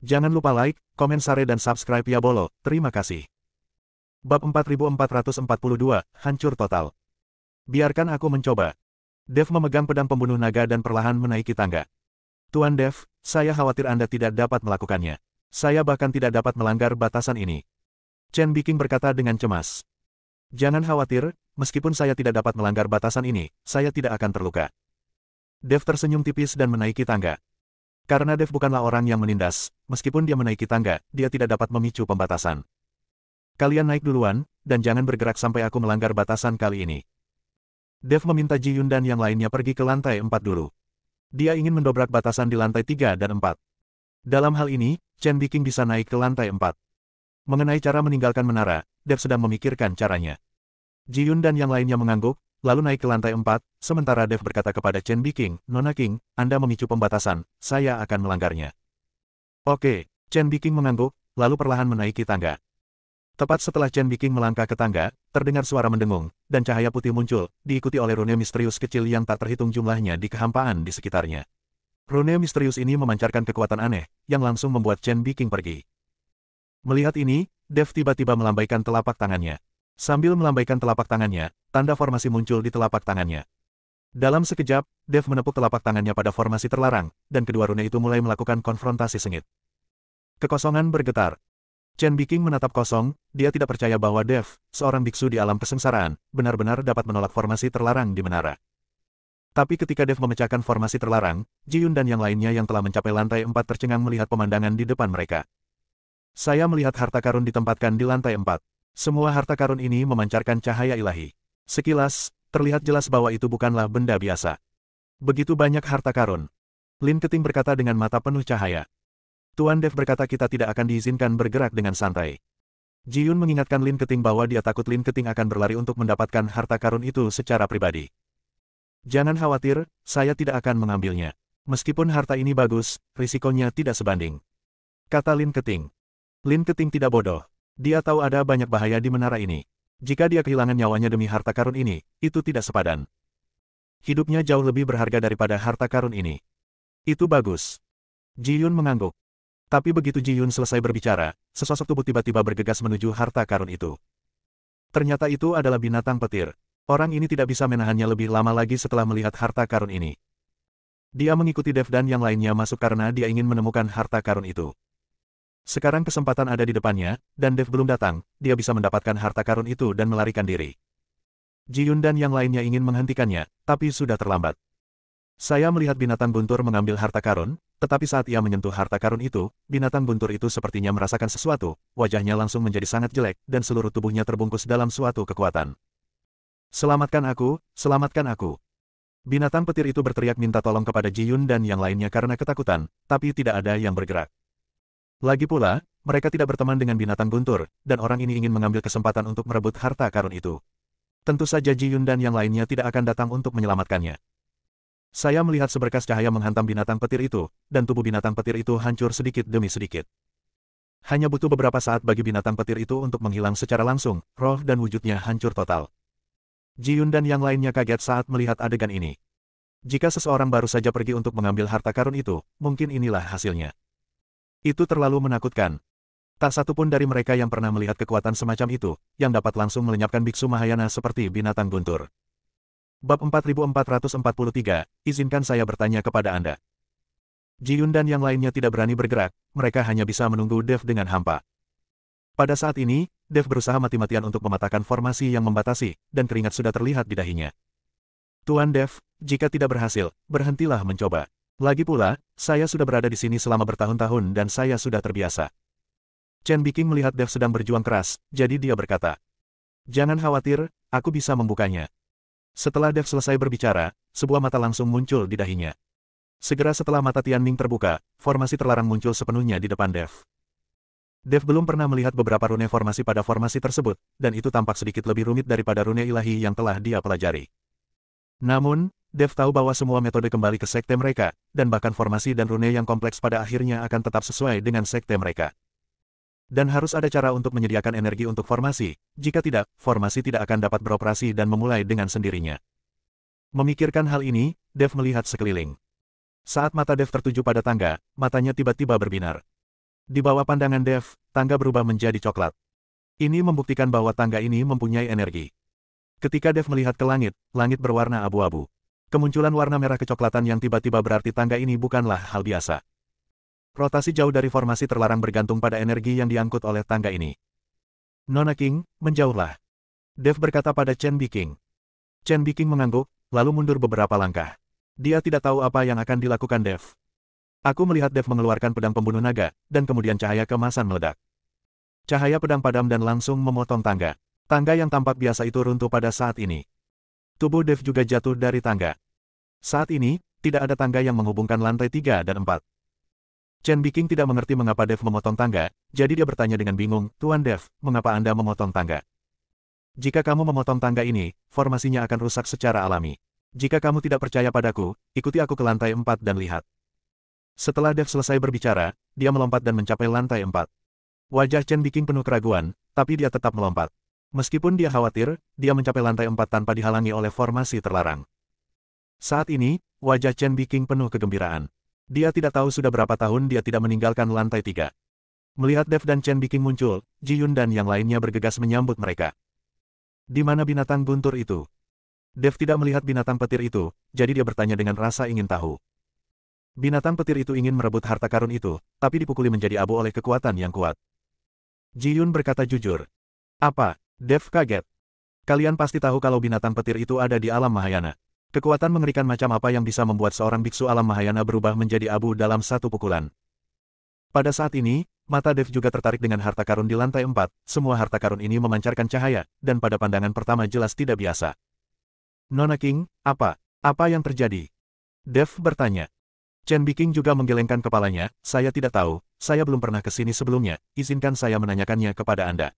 Jangan lupa like, komen share dan subscribe ya bolo, terima kasih. Bab 4442, Hancur Total. Biarkan aku mencoba. Dev memegang pedang pembunuh naga dan perlahan menaiki tangga. Tuan Dev, saya khawatir Anda tidak dapat melakukannya. Saya bahkan tidak dapat melanggar batasan ini. Chen Biking berkata dengan cemas. Jangan khawatir, meskipun saya tidak dapat melanggar batasan ini, saya tidak akan terluka. Dev tersenyum tipis dan menaiki tangga. Karena Dev bukanlah orang yang menindas, meskipun dia menaiki tangga, dia tidak dapat memicu pembatasan. Kalian naik duluan, dan jangan bergerak sampai aku melanggar batasan kali ini. Dev meminta Ji Yun dan yang lainnya pergi ke lantai 4 dulu. Dia ingin mendobrak batasan di lantai 3 dan 4. Dalam hal ini, Chen Biking bisa naik ke lantai 4. Mengenai cara meninggalkan menara, Dev sedang memikirkan caranya. Ji Yun dan yang lainnya mengangguk, lalu naik ke lantai 4, sementara Dev berkata kepada Chen Biking, Nona King, Anda memicu pembatasan, saya akan melanggarnya. Oke, Chen Biking mengangguk, lalu perlahan menaiki tangga. Tepat setelah Chen Biking melangkah ke tangga, terdengar suara mendengung, dan cahaya putih muncul, diikuti oleh rune misterius kecil yang tak terhitung jumlahnya di kehampaan di sekitarnya. Rune misterius ini memancarkan kekuatan aneh, yang langsung membuat Chen Biking pergi. Melihat ini, Dev tiba-tiba melambaikan telapak tangannya. Sambil melambaikan telapak tangannya, tanda formasi muncul di telapak tangannya. Dalam sekejap, Dev menepuk telapak tangannya pada formasi terlarang, dan kedua rune itu mulai melakukan konfrontasi sengit. Kekosongan bergetar. Chen Biking menatap kosong, dia tidak percaya bahwa Dev, seorang biksu di alam kesengsaraan, benar-benar dapat menolak formasi terlarang di menara. Tapi ketika Dev memecahkan formasi terlarang, Ji Yun dan yang lainnya yang telah mencapai lantai 4 tercengang melihat pemandangan di depan mereka. Saya melihat harta karun ditempatkan di lantai 4. Semua harta karun ini memancarkan cahaya ilahi. Sekilas, terlihat jelas bahwa itu bukanlah benda biasa. Begitu banyak harta karun. Lin Keting berkata dengan mata penuh cahaya. Tuan Dev berkata kita tidak akan diizinkan bergerak dengan santai. Ji Yun mengingatkan Lin Keting bahwa dia takut Lin Keting akan berlari untuk mendapatkan harta karun itu secara pribadi. Jangan khawatir, saya tidak akan mengambilnya. Meskipun harta ini bagus, risikonya tidak sebanding. Kata Lin Keting. Lin Keting tidak bodoh. Dia tahu ada banyak bahaya di menara ini. Jika dia kehilangan nyawanya demi harta karun ini, itu tidak sepadan. Hidupnya jauh lebih berharga daripada harta karun ini. Itu bagus. Ji Yun mengangguk. Tapi begitu Ji Yun selesai berbicara, sesosok tubuh tiba-tiba bergegas menuju harta karun itu. Ternyata itu adalah binatang petir. Orang ini tidak bisa menahannya lebih lama lagi setelah melihat harta karun ini. Dia mengikuti Dev dan yang lainnya masuk karena dia ingin menemukan harta karun itu. Sekarang kesempatan ada di depannya, dan Dev belum datang, dia bisa mendapatkan harta karun itu dan melarikan diri. Ji Yun dan yang lainnya ingin menghentikannya, tapi sudah terlambat. Saya melihat binatang guntur mengambil harta karun, tetapi saat ia menyentuh harta karun itu, binatang guntur itu sepertinya merasakan sesuatu, wajahnya langsung menjadi sangat jelek, dan seluruh tubuhnya terbungkus dalam suatu kekuatan. Selamatkan aku, selamatkan aku. Binatang petir itu berteriak minta tolong kepada Ji Yun dan yang lainnya karena ketakutan, tapi tidak ada yang bergerak. Lagi pula, mereka tidak berteman dengan binatang guntur, dan orang ini ingin mengambil kesempatan untuk merebut harta karun itu. Tentu saja Ji Yun dan yang lainnya tidak akan datang untuk menyelamatkannya. Saya melihat seberkas cahaya menghantam binatang petir itu, dan tubuh binatang petir itu hancur sedikit demi sedikit. Hanya butuh beberapa saat bagi binatang petir itu untuk menghilang secara langsung, roh dan wujudnya hancur total. Ji Yun dan yang lainnya kaget saat melihat adegan ini. Jika seseorang baru saja pergi untuk mengambil harta karun itu, mungkin inilah hasilnya. Itu terlalu menakutkan. Tak satu pun dari mereka yang pernah melihat kekuatan semacam itu, yang dapat langsung melenyapkan biksu Mahayana seperti binatang guntur. Bab 4443, izinkan saya bertanya kepada Anda. Ji Yun dan yang lainnya tidak berani bergerak, mereka hanya bisa menunggu Dev dengan hampa. Pada saat ini, Dev berusaha mati-matian untuk mematahkan formasi yang membatasi, dan keringat sudah terlihat di dahinya. Tuan Dev, jika tidak berhasil, berhentilah mencoba. Lagi pula, saya sudah berada di sini selama bertahun-tahun dan saya sudah terbiasa. Chen Biking melihat Dev sedang berjuang keras, jadi dia berkata, jangan khawatir, aku bisa membukanya. Setelah Dev selesai berbicara, sebuah mata langsung muncul di dahinya. Segera setelah mata Tianming terbuka, formasi terlarang muncul sepenuhnya di depan Dev. Dev belum pernah melihat beberapa rune formasi pada formasi tersebut, dan itu tampak sedikit lebih rumit daripada rune ilahi yang telah dia pelajari. Namun, Dev tahu bahwa semua metode kembali ke sekte mereka, dan bahkan formasi dan rune yang kompleks pada akhirnya akan tetap sesuai dengan sekte mereka. Dan harus ada cara untuk menyediakan energi untuk formasi, jika tidak, formasi tidak akan dapat beroperasi dan memulai dengan sendirinya. Memikirkan hal ini, Dev melihat sekeliling. Saat mata Dev tertuju pada tangga, matanya tiba-tiba berbinar. Di bawah pandangan Dev, tangga berubah menjadi coklat. Ini membuktikan bahwa tangga ini mempunyai energi. Ketika Dev melihat ke langit, langit berwarna abu-abu. Kemunculan warna merah kecoklatan yang tiba-tiba berarti tangga ini bukanlah hal biasa. Rotasi jauh dari formasi terlarang bergantung pada energi yang diangkut oleh tangga ini. Nona King, menjauhlah. Dev berkata pada Chen Biking. Chen Biking mengangguk, lalu mundur beberapa langkah. Dia tidak tahu apa yang akan dilakukan Dev. Aku melihat Dev mengeluarkan pedang pembunuh naga, dan kemudian cahaya keemasan meledak. Cahaya pedang padam dan langsung memotong tangga. Tangga yang tampak biasa itu runtuh pada saat ini. Tubuh Dev juga jatuh dari tangga. Saat ini, tidak ada tangga yang menghubungkan lantai 3 dan 4. Chen Biking tidak mengerti mengapa Dev memotong tangga, jadi dia bertanya dengan bingung, Tuan Dev, mengapa Anda memotong tangga? Jika kamu memotong tangga ini, formasinya akan rusak secara alami. Jika kamu tidak percaya padaku, ikuti aku ke lantai 4 dan lihat. Setelah Dev selesai berbicara, dia melompat dan mencapai lantai 4. Wajah Chen Biking penuh keraguan, tapi dia tetap melompat. Meskipun dia khawatir, dia mencapai lantai 4 tanpa dihalangi oleh formasi terlarang. Saat ini, wajah Chen Biking penuh kegembiraan. Dia tidak tahu sudah berapa tahun dia tidak meninggalkan lantai 3. Melihat Dev dan Chen Biking muncul, Ji Yun dan yang lainnya bergegas menyambut mereka. Di mana binatang guntur itu? Dev tidak melihat binatang petir itu, jadi dia bertanya dengan rasa ingin tahu. Binatang petir itu ingin merebut harta karun itu, tapi dipukuli menjadi abu oleh kekuatan yang kuat. Ji Yun berkata jujur. Apa? Dev kaget. Kalian pasti tahu kalau binatang petir itu ada di alam Mahayana. Kekuatan mengerikan macam apa yang bisa membuat seorang biksu alam Mahayana berubah menjadi abu dalam satu pukulan. Pada saat ini, mata Dev juga tertarik dengan harta karun di lantai 4, semua harta karun ini memancarkan cahaya, dan pada pandangan pertama jelas tidak biasa. Nona King, apa yang terjadi? Dev bertanya. Chen Biking juga menggelengkan kepalanya, saya tidak tahu, saya belum pernah ke sini sebelumnya, izinkan saya menanyakannya kepada Anda.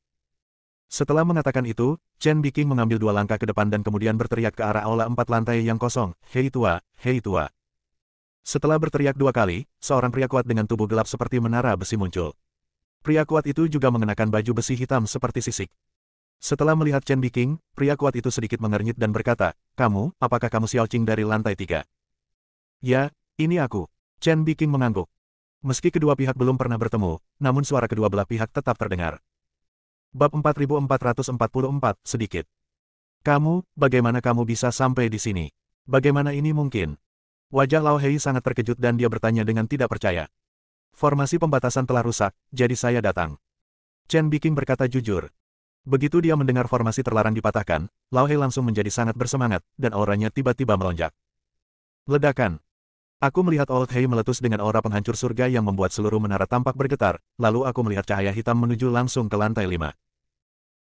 Setelah mengatakan itu, Chen Biking mengambil 2 langkah ke depan dan kemudian berteriak ke arah aula 4 lantai yang kosong, hei tua, hei tua. Setelah berteriak 2 kali, seorang pria kuat dengan tubuh gelap seperti menara besi muncul. Pria kuat itu juga mengenakan baju besi hitam seperti sisik. Setelah melihat Chen Biking, pria kuat itu sedikit mengernyit dan berkata, apakah kamu Xiao Qing dari lantai 3? Ya, ini aku. Chen Biking mengangguk. Meski kedua pihak belum pernah bertemu, namun suara kedua belah pihak tetap terdengar. Bab 4444, sedikit. Bagaimana kamu bisa sampai di sini? Bagaimana ini mungkin? Wajah Lao Hei sangat terkejut dan dia bertanya dengan tidak percaya. Formasi pembatasan telah rusak, jadi saya datang. Chen Biking berkata jujur. Begitu dia mendengar formasi terlarang dipatahkan, Lao Hei langsung menjadi sangat bersemangat, dan auranya tiba-tiba melonjak. Ledakan. Aku melihat Old Hei meletus dengan aura penghancur surga yang membuat seluruh menara tampak bergetar, lalu aku melihat cahaya hitam menuju langsung ke lantai 5.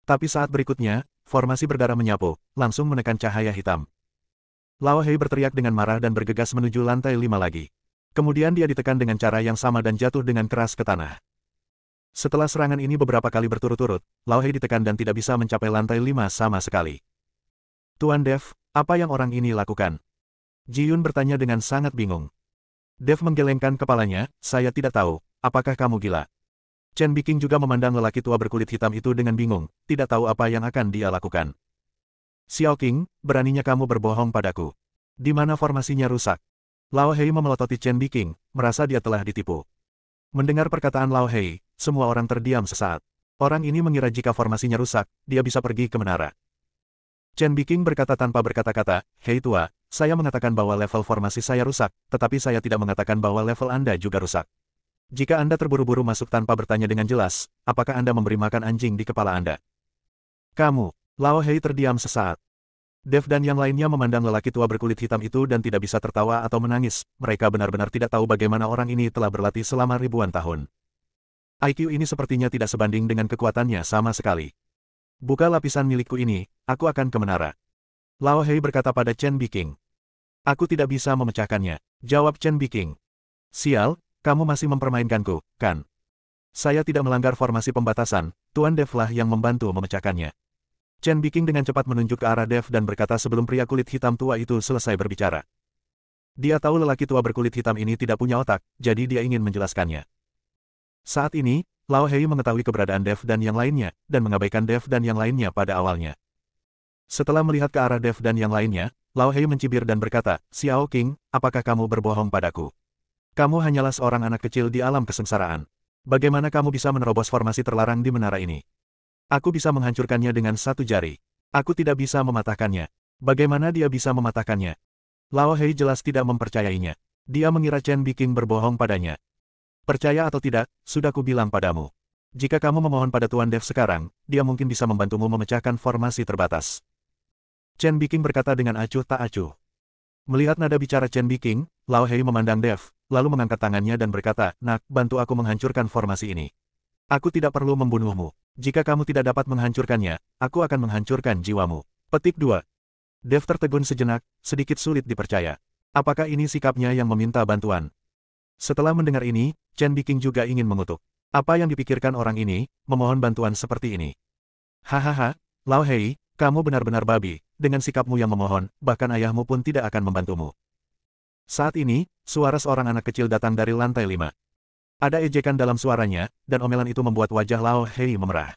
Tapi saat berikutnya, formasi berdarah menyapu, langsung menekan cahaya hitam. Lao Hei berteriak dengan marah dan bergegas menuju lantai 5 lagi. Kemudian dia ditekan dengan cara yang sama dan jatuh dengan keras ke tanah. Setelah serangan ini beberapa kali berturut-turut, Lao Hei ditekan dan tidak bisa mencapai lantai 5 sama sekali. Tuan Dev, apa yang orang ini lakukan? Ji Yun bertanya dengan sangat bingung. Dev menggelengkan kepalanya, saya tidak tahu, apakah kamu gila? Chen Biking juga memandang lelaki tua berkulit hitam itu dengan bingung, tidak tahu apa yang akan dia lakukan. Xiao Qing, beraninya kamu berbohong padaku. Di mana formasinya rusak? Lao Hei memelototi Chen Biking, merasa dia telah ditipu. Mendengar perkataan Lao Hei, semua orang terdiam sesaat. Orang ini mengira jika formasinya rusak, dia bisa pergi ke menara. Chen Biking berkata tanpa berkata-kata, hei tua, saya mengatakan bahwa level formasi saya rusak, tetapi saya tidak mengatakan bahwa level Anda juga rusak. Jika Anda terburu-buru masuk tanpa bertanya dengan jelas, apakah Anda memberi makan anjing di kepala Anda? Kamu. Lao Hei terdiam sesaat. Dev dan yang lainnya memandang lelaki tua berkulit hitam itu dan tidak bisa tertawa atau menangis, mereka benar-benar tidak tahu bagaimana orang ini telah berlatih selama ribuan tahun. IQ ini sepertinya tidak sebanding dengan kekuatannya sama sekali. Buka lapisan milikku ini, aku akan ke menara. Lao Hei berkata pada Chen Biking. Aku tidak bisa memecahkannya, jawab Chen Biking. Sial, kamu masih mempermainkanku, kan? Saya tidak melanggar formasi pembatasan, Tuan Dev lah yang membantu memecahkannya. Chen Biking dengan cepat menunjuk ke arah Dev dan berkata sebelum pria kulit hitam tua itu selesai berbicara. Dia tahu lelaki tua berkulit hitam ini tidak punya otak, jadi dia ingin menjelaskannya. Saat ini, Lao Hei mengetahui keberadaan Dev dan yang lainnya, dan mengabaikan Dev dan yang lainnya pada awalnya. Setelah melihat ke arah Dev dan yang lainnya, Lao Hei mencibir dan berkata, Xiao Qing, apakah kamu berbohong padaku? Kamu hanyalah seorang anak kecil di alam kesengsaraan. Bagaimana kamu bisa menerobos formasi terlarang di menara ini? Aku bisa menghancurkannya dengan satu jari. Aku tidak bisa mematahkannya. Bagaimana dia bisa mematahkannya? Lao Hei jelas tidak mempercayainya. Dia mengira Chen Biking berbohong padanya. Percaya atau tidak, sudah kubilang padamu. Jika kamu memohon pada Tuan Dev sekarang, dia mungkin bisa membantumu memecahkan formasi terbatas. Chen Biking berkata dengan acuh tak acuh. Melihat nada bicara Chen Biking, Lao Hei memandang Dev, lalu mengangkat tangannya dan berkata, "Nak, bantu aku menghancurkan formasi ini. Aku tidak perlu membunuhmu. Jika kamu tidak dapat menghancurkannya, aku akan menghancurkan jiwamu." Petik 2. Dev tertegun sejenak, sedikit sulit dipercaya. Apakah ini sikapnya yang meminta bantuan? Setelah mendengar ini, Chen Biking juga ingin mengutuk. Apa yang dipikirkan orang ini, memohon bantuan seperti ini? Hahaha, Lao Hei, kamu benar-benar babi, dengan sikapmu yang memohon, bahkan ayahmu pun tidak akan membantumu. Saat ini, suara seorang anak kecil datang dari lantai 5. Ada ejekan dalam suaranya, dan omelan itu membuat wajah Lao Hei memerah.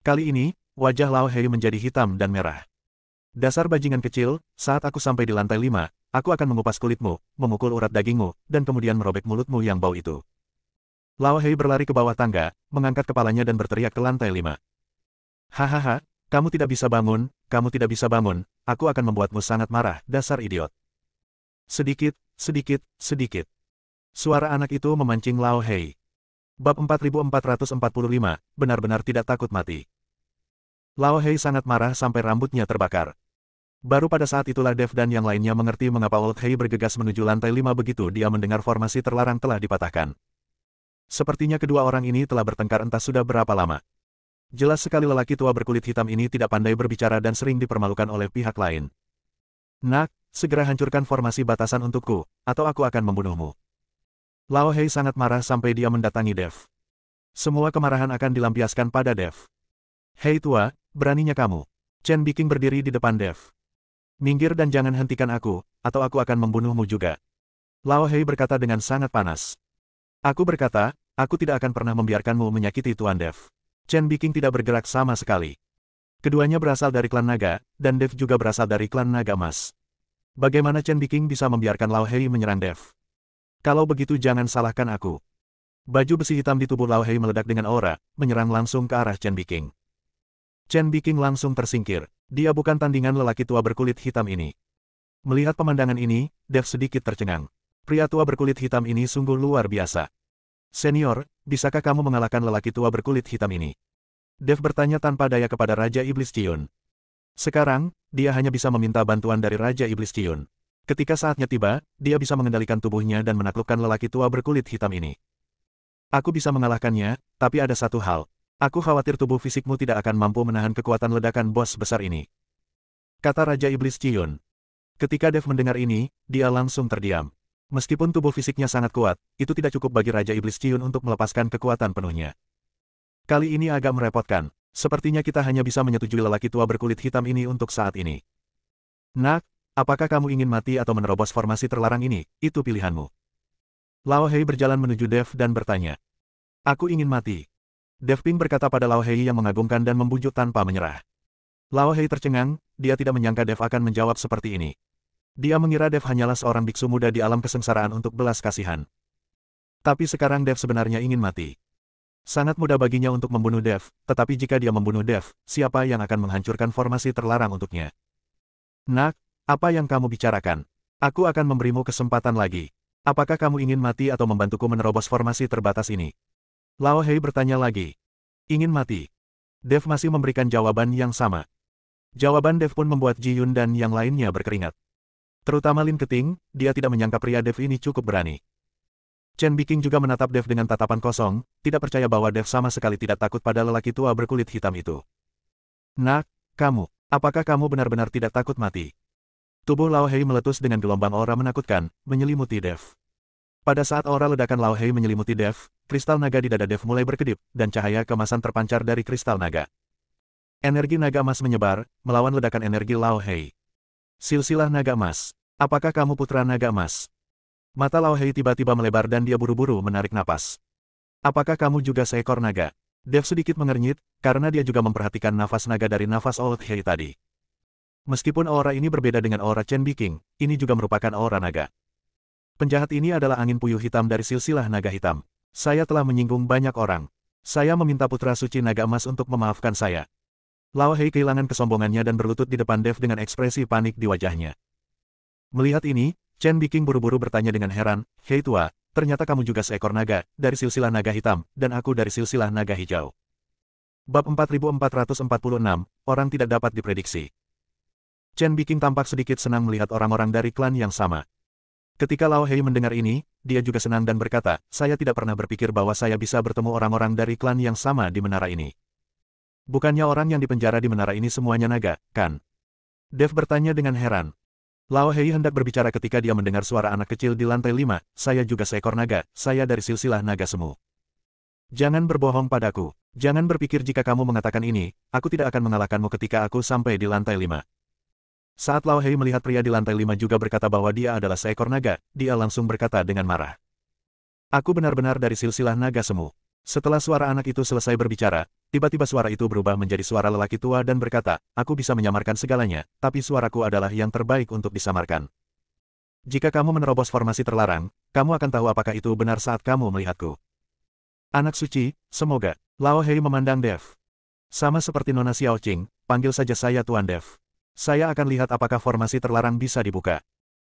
Kali ini, wajah Lao Hei menjadi hitam dan merah. Dasar bajingan kecil, saat aku sampai di lantai 5, aku akan mengupas kulitmu, memukul urat dagingmu, dan kemudian merobek mulutmu yang bau itu. Lao Hei berlari ke bawah tangga, mengangkat kepalanya dan berteriak ke lantai 5. Hahaha, kamu tidak bisa bangun, aku akan membuatmu sangat marah, dasar idiot. Sedikit, sedikit, sedikit. Suara anak itu memancing Lao Hei. Bab 4445, benar-benar tidak takut mati. Lao Hei sangat marah sampai rambutnya terbakar. Baru pada saat itulah Dev dan yang lainnya mengerti mengapa Old Hei bergegas menuju lantai 5 begitu dia mendengar formasi terlarang telah dipatahkan. Sepertinya kedua orang ini telah bertengkar entah sudah berapa lama. Jelas sekali lelaki tua berkulit hitam ini tidak pandai berbicara dan sering dipermalukan oleh pihak lain. Nak, segera hancurkan formasi batasan untukku, atau aku akan membunuhmu. Lao Hei sangat marah sampai dia mendatangi Dev. Semua kemarahan akan dilampiaskan pada Dev. Hei tua, beraninya kamu. Chen Biking berdiri di depan Dev. Minggir dan jangan hentikan aku, atau aku akan membunuhmu juga. Lao Hei berkata dengan sangat panas. Aku berkata, aku tidak akan pernah membiarkanmu menyakiti Tuan Dev. Chen Biking tidak bergerak sama sekali. Keduanya berasal dari klan naga, dan Dev juga berasal dari klan naga emas. Bagaimana Chen Biking bisa membiarkan Lao Hei menyerang Dev? Kalau begitu jangan salahkan aku. Baju besi hitam di tubuh Lao Hei meledak dengan aura, menyerang langsung ke arah Chen Biking. Chen Biking langsung tersingkir. Dia bukan tandingan lelaki tua berkulit hitam ini. Melihat pemandangan ini, Dev sedikit tercengang. Pria tua berkulit hitam ini sungguh luar biasa. Senior, bisakah kamu mengalahkan lelaki tua berkulit hitam ini? Dev bertanya tanpa daya kepada Raja Iblis Ciun. Sekarang, dia hanya bisa meminta bantuan dari Raja Iblis Ciun. Ketika saatnya tiba, dia bisa mengendalikan tubuhnya dan menaklukkan lelaki tua berkulit hitam ini. Aku bisa mengalahkannya, tapi ada satu hal. Aku khawatir tubuh fisikmu tidak akan mampu menahan kekuatan ledakan bos besar ini. Kata Raja Iblis Ciun. Ketika Dev mendengar ini, dia langsung terdiam. Meskipun tubuh fisiknya sangat kuat, itu tidak cukup bagi Raja Iblis Ciun untuk melepaskan kekuatan penuhnya. Kali ini agak merepotkan. Sepertinya kita hanya bisa menyetujui lelaki tua berkulit hitam ini untuk saat ini. Nak, apakah kamu ingin mati atau menerobos formasi terlarang ini? Itu pilihanmu. Lao Hei berjalan menuju Dev dan bertanya. Aku ingin mati. Dev Ping berkata pada Lao Hei yang mengagumkan dan membujuk tanpa menyerah. Lao Hei tercengang, dia tidak menyangka Dev akan menjawab seperti ini. Dia mengira Dev hanyalah seorang biksu muda di alam kesengsaraan untuk belas kasihan. Tapi sekarang Dev sebenarnya ingin mati. Sangat mudah baginya untuk membunuh Dev, tetapi jika dia membunuh Dev, siapa yang akan menghancurkan formasi terlarang untuknya? Nak, apa yang kamu bicarakan? Aku akan memberimu kesempatan lagi. Apakah kamu ingin mati atau membantuku menerobos formasi terbatas ini? Lao Hei bertanya lagi. Ingin mati. Dev masih memberikan jawaban yang sama. Jawaban Dev pun membuat Ji Yun dan yang lainnya berkeringat. Terutama Lin Keting, dia tidak menyangka pria Dev ini cukup berani. Chen Biking juga menatap Dev dengan tatapan kosong, tidak percaya bahwa Dev sama sekali tidak takut pada lelaki tua berkulit hitam itu. Nak, kamu, apakah kamu benar-benar tidak takut mati? Tubuh Lao Hei meletus dengan gelombang aura menakutkan, menyelimuti Dev. Pada saat aura ledakan Lao Hei menyelimuti Dev, kristal naga di dada Dev mulai berkedip, dan cahaya kemasan terpancar dari kristal naga. Energi naga emas menyebar, melawan ledakan energi Lao Hei. Silsilah naga emas. Apakah kamu putra naga emas? Mata Lao Hei tiba-tiba melebar dan dia buru-buru menarik napas. Apakah kamu juga seekor naga? Dev sedikit mengernyit, karena dia juga memperhatikan nafas naga dari nafas Old Hei tadi. Meskipun aura ini berbeda dengan aura Chen Biking, ini juga merupakan aura naga. Penjahat ini adalah angin puyuh hitam dari silsilah naga hitam. Saya telah menyinggung banyak orang. Saya meminta Putra Suci Naga Emas untuk memaafkan saya. Lao Hei kehilangan kesombongannya dan berlutut di depan Dev dengan ekspresi panik di wajahnya. Melihat ini, Chen Biking buru-buru bertanya dengan heran, "Hei tua, ternyata kamu juga seekor naga, dari silsilah naga hitam, dan aku dari silsilah naga hijau." Bab 4446, Orang Tidak Dapat Diprediksi. Chen Biking tampak sedikit senang melihat orang-orang dari klan yang sama. Ketika Lao Hei mendengar ini, dia juga senang dan berkata, "Saya tidak pernah berpikir bahwa saya bisa bertemu orang-orang dari klan yang sama di menara ini. Bukannya orang yang dipenjara di menara ini semuanya naga, kan?" Dev bertanya dengan heran. Lao Hei hendak berbicara ketika dia mendengar suara anak kecil di lantai 5, "Saya juga seekor naga, saya dari silsilah naga semu." "Jangan berbohong padaku. Jangan berpikir jika kamu mengatakan ini, aku tidak akan mengalahkanmu ketika aku sampai di lantai 5. Saat Lao Hei melihat pria di lantai 5 juga berkata bahwa dia adalah seekor naga, dia langsung berkata dengan marah, "Aku benar-benar dari silsilah naga semu." Setelah suara anak itu selesai berbicara, tiba-tiba suara itu berubah menjadi suara lelaki tua dan berkata, "Aku bisa menyamarkan segalanya, tapi suaraku adalah yang terbaik untuk disamarkan. Jika kamu menerobos formasi terlarang, kamu akan tahu apakah itu benar saat kamu melihatku." "Anak suci, semoga." Lao Hei memandang Dev. "Sama seperti Nona Xiaoqing, panggil saja saya Tuan Dev. Saya akan lihat apakah formasi terlarang bisa dibuka."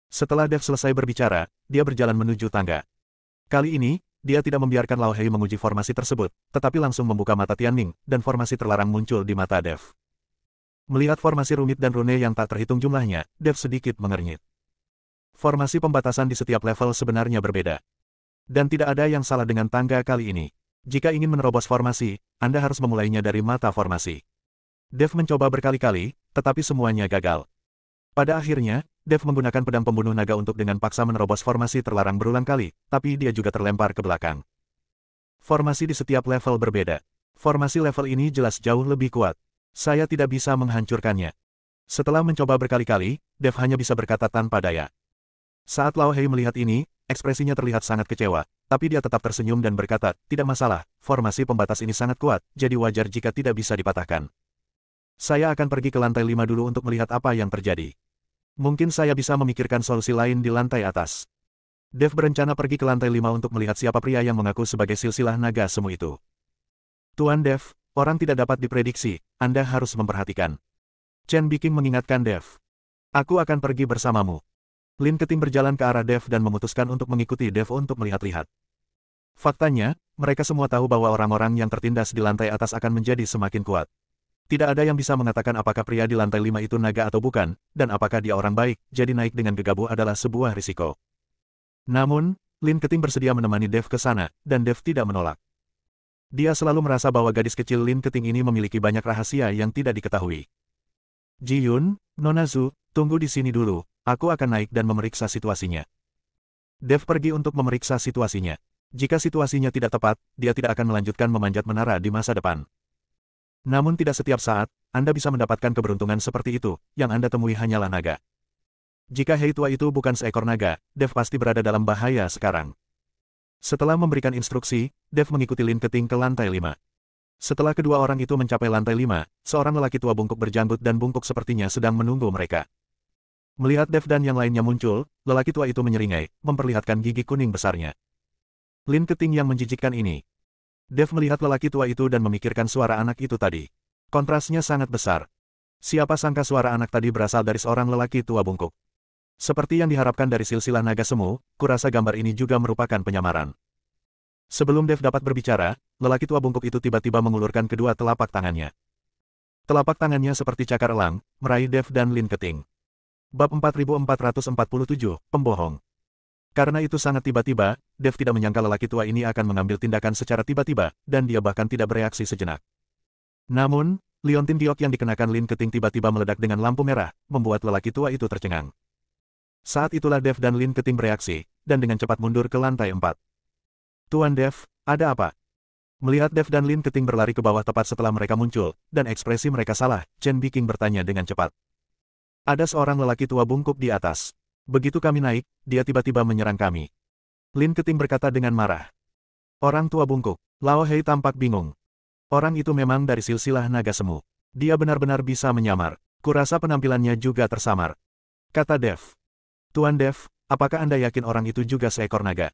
Setelah Dev selesai berbicara, dia berjalan menuju tangga. Kali ini, dia tidak membiarkan Lao Hei menguji formasi tersebut, tetapi langsung membuka mata Tianming, dan formasi terlarang muncul di mata Dev. Melihat formasi rumit dan rune yang tak terhitung jumlahnya, Dev sedikit mengernyit. Formasi pembatasan di setiap level sebenarnya berbeda. Dan tidak ada yang salah dengan tangga kali ini. Jika ingin menerobos formasi, Anda harus memulainya dari mata formasi. Dev mencoba berkali-kali, tetapi semuanya gagal. Pada akhirnya, Dev menggunakan pedang pembunuh naga untuk dengan paksa menerobos formasi terlarang berulang kali, tapi dia juga terlempar ke belakang. Formasi di setiap level berbeda. Formasi level ini jelas jauh lebih kuat. Saya tidak bisa menghancurkannya. Setelah mencoba berkali-kali, Dev hanya bisa berkata tanpa daya. Saat Lao Hei melihat ini, ekspresinya terlihat sangat kecewa, tapi dia tetap tersenyum dan berkata, "Tidak masalah, formasi pembatas ini sangat kuat, jadi wajar jika tidak bisa dipatahkan. Saya akan pergi ke lantai 5 dulu untuk melihat apa yang terjadi. Mungkin saya bisa memikirkan solusi lain di lantai atas." Dev berencana pergi ke lantai 5 untuk melihat siapa pria yang mengaku sebagai silsilah naga semu itu. "Tuan Dev, orang tidak dapat diprediksi, Anda harus memperhatikan." Chen Biking mengingatkan Dev. "Aku akan pergi bersamamu." Lin Keting berjalan ke arah Dev dan memutuskan untuk mengikuti Dev untuk melihat-lihat. Faktanya, mereka semua tahu bahwa orang-orang yang tertindas di lantai atas akan menjadi semakin kuat. Tidak ada yang bisa mengatakan apakah pria di lantai 5 itu naga atau bukan, dan apakah dia orang baik, jadi naik dengan gegabah adalah sebuah risiko. Namun, Lin Keting bersedia menemani Dev ke sana, dan Dev tidak menolak. Dia selalu merasa bahwa gadis kecil Lin Keting ini memiliki banyak rahasia yang tidak diketahui. "Ji Yun, Nona Zhu, tunggu di sini dulu, aku akan naik dan memeriksa situasinya." Dev pergi untuk memeriksa situasinya. Jika situasinya tidak tepat, dia tidak akan melanjutkan memanjat menara di masa depan. Namun tidak setiap saat, Anda bisa mendapatkan keberuntungan seperti itu, yang Anda temui hanyalah naga. Jika Hei tua itu bukan seekor naga, Dev pasti berada dalam bahaya sekarang. Setelah memberikan instruksi, Dev mengikuti Lin Keting ke lantai 5. Setelah kedua orang itu mencapai lantai 5, seorang lelaki tua bungkuk berjanggut dan bungkuk sepertinya sedang menunggu mereka. Melihat Dev dan yang lainnya muncul, lelaki tua itu menyeringai, memperlihatkan gigi kuning besarnya. Lin Keting yang menjijikkan ini. Dev melihat lelaki tua itu dan memikirkan suara anak itu tadi. Kontrasnya sangat besar. Siapa sangka suara anak tadi berasal dari seorang lelaki tua bungkuk. Seperti yang diharapkan dari silsilah naga semu, kurasa gambar ini juga merupakan penyamaran. Sebelum Dev dapat berbicara, lelaki tua bungkuk itu tiba-tiba mengulurkan kedua telapak tangannya. Telapak tangannya seperti cakar elang, meraih Dev dan Lin Keting. Bab 4447, Pembohong. Karena itu sangat tiba-tiba, Dev tidak menyangka lelaki tua ini akan mengambil tindakan secara tiba-tiba, dan dia bahkan tidak bereaksi sejenak. Namun, liontin giok yang dikenakan Lin Keting tiba-tiba meledak dengan lampu merah, membuat lelaki tua itu tercengang. Saat itulah Dev dan Lin Keting bereaksi, dan dengan cepat mundur ke lantai 4. "Tuan Dev, ada apa?" Melihat Dev dan Lin Keting berlari ke bawah tepat setelah mereka muncul, dan ekspresi mereka salah, Chen Biking bertanya dengan cepat. "Ada seorang lelaki tua bungkuk di atas. Begitu kami naik, dia tiba-tiba menyerang kami." Lin Keting berkata dengan marah. "Orang tua bungkuk." Lao Hei tampak bingung. Orang itu memang dari silsilah naga semu. Dia benar-benar bisa menyamar. Kurasa penampilannya juga tersamar. Kata Dev. "Tuan Dev, apakah Anda yakin orang itu juga seekor naga?"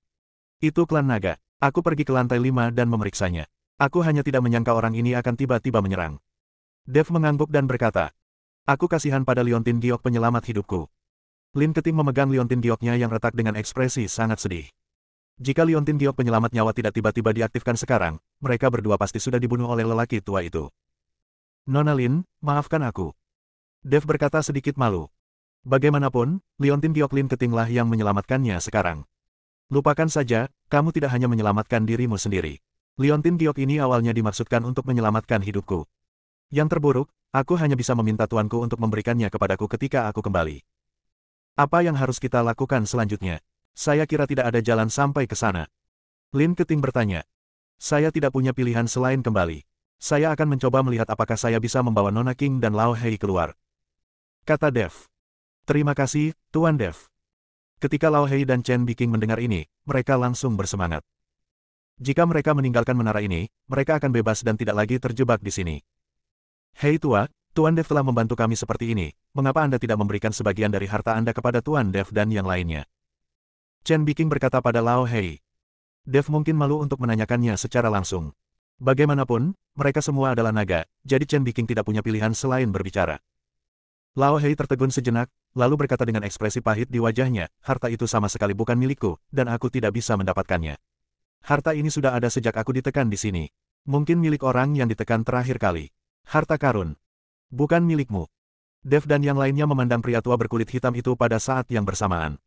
"Itu klan naga. Aku pergi ke lantai 5 dan memeriksanya. Aku hanya tidak menyangka orang ini akan tiba-tiba menyerang. Dev mengangguk dan berkata, aku kasihan pada liontin giok penyelamat hidupku. Lin Keting memegang liontin gioknya yang retak dengan ekspresi sangat sedih. Jika liontin giok penyelamat nyawa tidak tiba-tiba diaktifkan sekarang, mereka berdua pasti sudah dibunuh oleh lelaki tua itu. Nona Lin, maafkan aku. Dev berkata sedikit malu. Bagaimanapun, liontin giok Lin Ketinglah yang menyelamatkannya sekarang. Lupakan saja, kamu tidak hanya menyelamatkan dirimu sendiri. Liontin giok ini awalnya dimaksudkan untuk menyelamatkan hidupku. Yang terburuk, aku hanya bisa meminta tuanku untuk memberikannya kepadaku ketika aku kembali. Apa yang harus kita lakukan selanjutnya? Saya kira tidak ada jalan sampai ke sana. Lin Keting bertanya. Saya tidak punya pilihan selain kembali. Saya akan mencoba melihat apakah saya bisa membawa Nona King dan Lao Hei keluar. Kata Dev. Terima kasih, Tuan Dev. Ketika Lao Hei dan Chen Biking mendengar ini, mereka langsung bersemangat. Jika mereka meninggalkan menara ini, mereka akan bebas dan tidak lagi terjebak di sini. Hei tua, Tuan Dev telah membantu kami seperti ini, mengapa Anda tidak memberikan sebagian dari harta Anda kepada Tuan Dev dan yang lainnya? Chen Biking berkata pada Lao Hei. Dev mungkin malu untuk menanyakannya secara langsung. Bagaimanapun, mereka semua adalah naga, jadi Chen Biking tidak punya pilihan selain berbicara. Lao Hei tertegun sejenak, lalu berkata dengan ekspresi pahit di wajahnya, harta itu sama sekali bukan milikku, dan aku tidak bisa mendapatkannya. Harta ini sudah ada sejak aku ditekan di sini. Mungkin milik orang yang ditekan terakhir kali. Harta karun. Bukan milikmu. Dev dan yang lainnya memandang pria tua berkulit hitam itu pada saat yang bersamaan.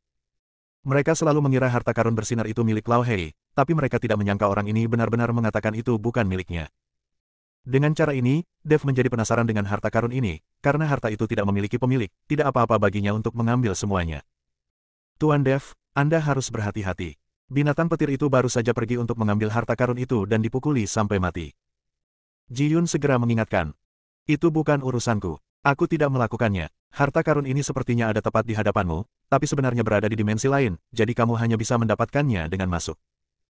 Mereka selalu mengira harta karun bersinar itu milik Lao Hei, tapi mereka tidak menyangka orang ini benar-benar mengatakan itu bukan miliknya. Dengan cara ini, Dev menjadi penasaran dengan harta karun ini, karena harta itu tidak memiliki pemilik, tidak apa-apa baginya untuk mengambil semuanya. Tuan Dev, Anda harus berhati-hati. Binatang petir itu baru saja pergi untuk mengambil harta karun itu dan dipukuli sampai mati. Ji Yun segera mengingatkan. Itu bukan urusanku. Aku tidak melakukannya. Harta karun ini sepertinya ada tepat di hadapanmu, tapi sebenarnya berada di dimensi lain, jadi kamu hanya bisa mendapatkannya dengan masuk.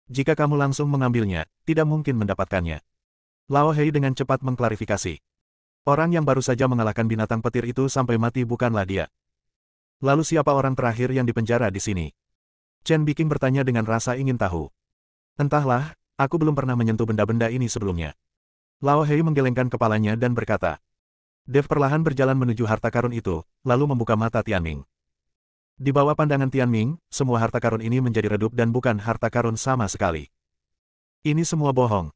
Jika kamu langsung mengambilnya, tidak mungkin mendapatkannya. Lao Hei dengan cepat mengklarifikasi. Orang yang baru saja mengalahkan binatang petir itu sampai mati bukanlah dia. Lalu siapa orang terakhir yang dipenjara di sini? Chen Biking bertanya dengan rasa ingin tahu. Entahlah, aku belum pernah menyentuh benda-benda ini sebelumnya. Lao Hei menggelengkan kepalanya dan berkata. Dev perlahan berjalan menuju harta karun itu, lalu membuka mata Tianming. Di bawah pandangan Tianming, semua harta karun ini menjadi redup dan bukan harta karun sama sekali. Ini semua bohong.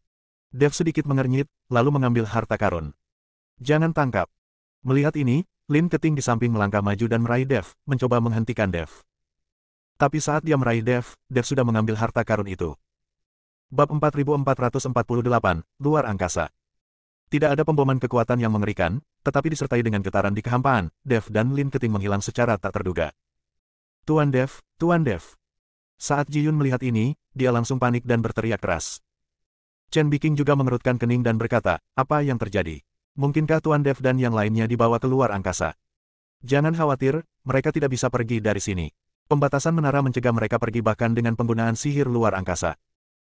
Dev sedikit mengernyit, lalu mengambil harta karun. Jangan tangkap. Melihat ini, Lin Keting di samping melangkah maju dan meraih Dev, mencoba menghentikan Dev. Tapi saat dia meraih Dev, Dev sudah mengambil harta karun itu. Bab 4448, Luar Angkasa. Tidak ada pemboman kekuatan yang mengerikan, tetapi disertai dengan getaran di kehampaan, Dev dan Lin Keting menghilang secara tak terduga. Tuan Dev, Tuan Dev. Saat Ji Yun melihat ini, dia langsung panik dan berteriak keras. Chen Biking juga mengerutkan kening dan berkata, apa yang terjadi? Mungkinkah Tuan Dev dan yang lainnya dibawa ke luar angkasa? Jangan khawatir, mereka tidak bisa pergi dari sini. Pembatasan menara mencegah mereka pergi bahkan dengan penggunaan sihir luar angkasa.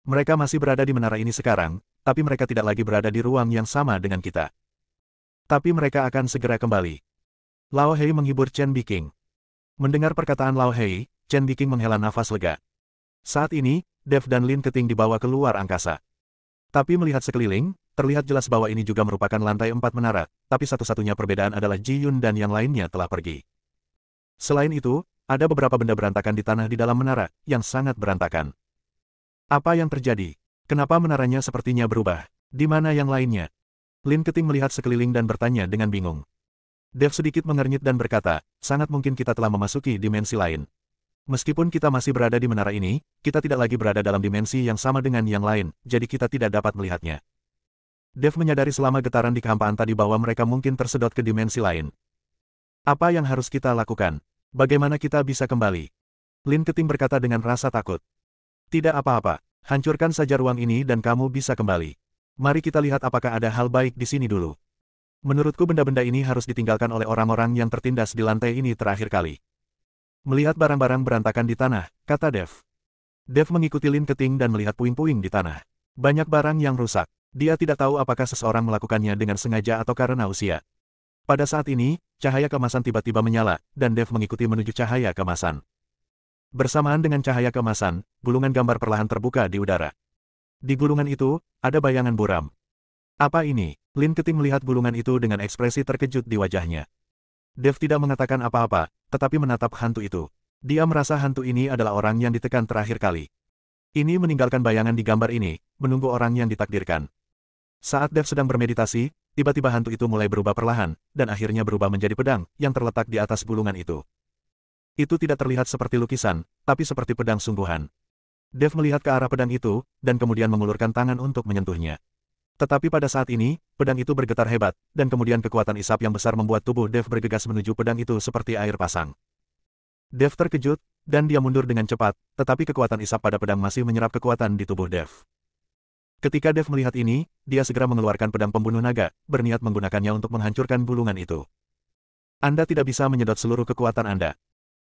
Mereka masih berada di menara ini sekarang, tapi mereka tidak lagi berada di ruang yang sama dengan kita. Tapi mereka akan segera kembali. Lao Hei menghibur Chen Biking. Mendengar perkataan Lao Hei, Chen Biking menghela nafas lega. Saat ini, Dev dan Lin Keting dibawa ke luar angkasa. Tapi melihat sekeliling, terlihat jelas bahwa ini juga merupakan lantai 4 menara, tapi satu-satunya perbedaan adalah Ji Yun dan yang lainnya telah pergi. Selain itu, ada beberapa benda berantakan di tanah di dalam menara, yang sangat berantakan. Apa yang terjadi? Kenapa menaranya sepertinya berubah? Di mana yang lainnya? Lin Keting melihat sekeliling dan bertanya dengan bingung. Dev sedikit mengernyit dan berkata, sangat mungkin kita telah memasuki dimensi lain. Meskipun kita masih berada di menara ini, kita tidak lagi berada dalam dimensi yang sama dengan yang lain, jadi kita tidak dapat melihatnya. Dev menyadari selama getaran di kehampaan tadi bahwa mereka mungkin tersedot ke dimensi lain. Apa yang harus kita lakukan? Bagaimana kita bisa kembali? Lin Keting berkata dengan rasa takut. Tidak apa-apa, hancurkan saja ruang ini dan kamu bisa kembali. Mari kita lihat apakah ada hal baik di sini dulu. Menurutku benda-benda ini harus ditinggalkan oleh orang-orang yang tertindas di lantai ini terakhir kali. Melihat barang-barang berantakan di tanah, kata Dev. Dev mengikuti Lin Keting dan melihat puing-puing di tanah. Banyak barang yang rusak. Dia tidak tahu apakah seseorang melakukannya dengan sengaja atau karena usia. Pada saat ini, cahaya kemasan tiba-tiba menyala, dan Dev mengikuti menuju cahaya kemasan. Bersamaan dengan cahaya keemasan, gulungan gambar perlahan terbuka di udara. Di gulungan itu, ada bayangan buram. Apa ini? Lin Keting melihat gulungan itu dengan ekspresi terkejut di wajahnya. Dev tidak mengatakan apa-apa, tetapi menatap hantu itu. Dia merasa hantu ini adalah orang yang ditekan terakhir kali. Ini meninggalkan bayangan di gambar ini, menunggu orang yang ditakdirkan. Saat Dev sedang bermeditasi, tiba-tiba hantu itu mulai berubah perlahan, dan akhirnya berubah menjadi pedang, yang terletak di atas gulungan itu. Itu tidak terlihat seperti lukisan, tapi seperti pedang sungguhan. Dev melihat ke arah pedang itu, dan kemudian mengulurkan tangan untuk menyentuhnya. Tetapi pada saat ini, pedang itu bergetar hebat, dan kemudian kekuatan isap yang besar membuat tubuh Dev bergegas menuju pedang itu seperti air pasang. Dev terkejut, dan dia mundur dengan cepat, tetapi kekuatan isap pada pedang masih menyerap kekuatan di tubuh Dev. Ketika Dev melihat ini, dia segera mengeluarkan pedang pembunuh naga, berniat menggunakannya untuk menghancurkan gulungan itu. Anda tidak bisa menyedot seluruh kekuatan Anda.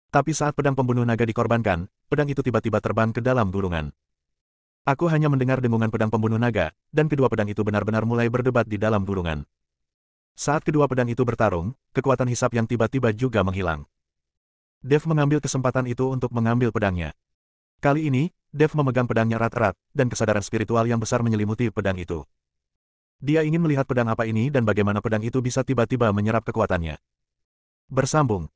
Tapi saat pedang pembunuh naga dikorbankan, pedang itu tiba-tiba terbang ke dalam gulungan. Aku hanya mendengar dengungan pedang pembunuh naga, dan kedua pedang itu benar-benar mulai berdebat di dalam gulungan. Saat kedua pedang itu bertarung, kekuatan hisap yang tiba-tiba juga menghilang. Dev mengambil kesempatan itu untuk mengambil pedangnya. Kali ini, Dev memegang pedangnya erat-erat, dan kesadaran spiritual yang besar menyelimuti pedang itu. Dia ingin melihat pedang apa ini dan bagaimana pedang itu bisa tiba-tiba menyerap kekuatannya. Bersambung.